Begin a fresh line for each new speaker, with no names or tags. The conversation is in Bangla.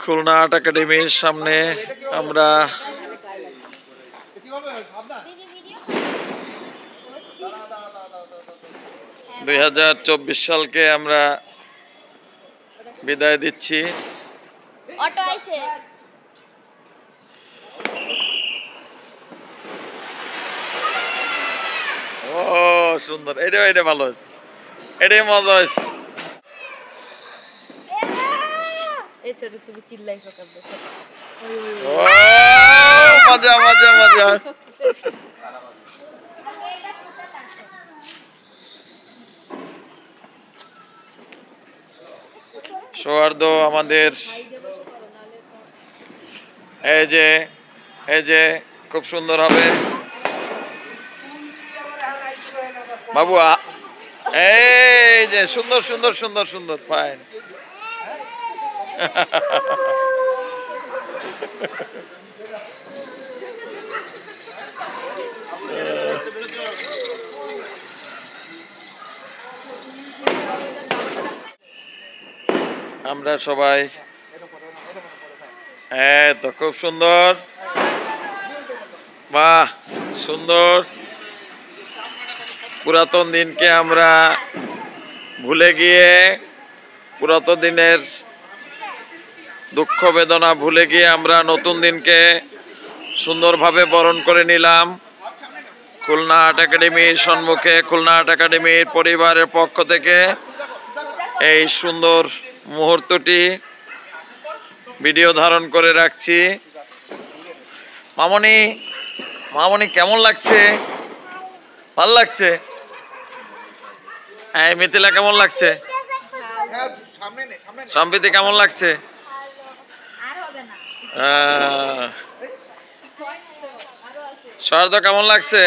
খুলনা আর্ট একাডেমির সামনে আমরা 2024 সালকে আমরা বিদায় দিচ্ছি।
অটো আইছে।
ও সুন্দর, এটা ভালো হয়েছে, এটাই মজা হয়েছে।
তুমি চিল্লাইছো কেন?
ও মজা মজা মজা। সৌহার্দ্য আমাদের এই যে খুব সুন্দর হবে বাবু। এই যে সুন্দর সুন্দর সুন্দর সুন্দর ফাইন। আমরা সবাই তো খুব সুন্দর, বাহ সুন্দর। পুরাতন দিনকে আমরা ভুলে গিয়ে, পুরাতন দিনের দুঃখ বেদনা ভুলে গিয়ে আমরা নতুন দিনকে সুন্দরভাবে বরণ করে নিলাম। খুলনা আর্ট একাডেমির সম্মুখে, খুলনা আর্ট একাডেমির পরিবারের পক্ষ থেকে এই সুন্দর মুহূর্তটি ভিডিও ধারণ করে রাখছি। মামনি, মামনি কেমন লাগছে? ভালো লাগছে? হ্যাঁ মিথিলা কেমন লাগছে? সম্প্রীতি কেমন লাগছে? সৌহার্দ্য কেমন লাগছে?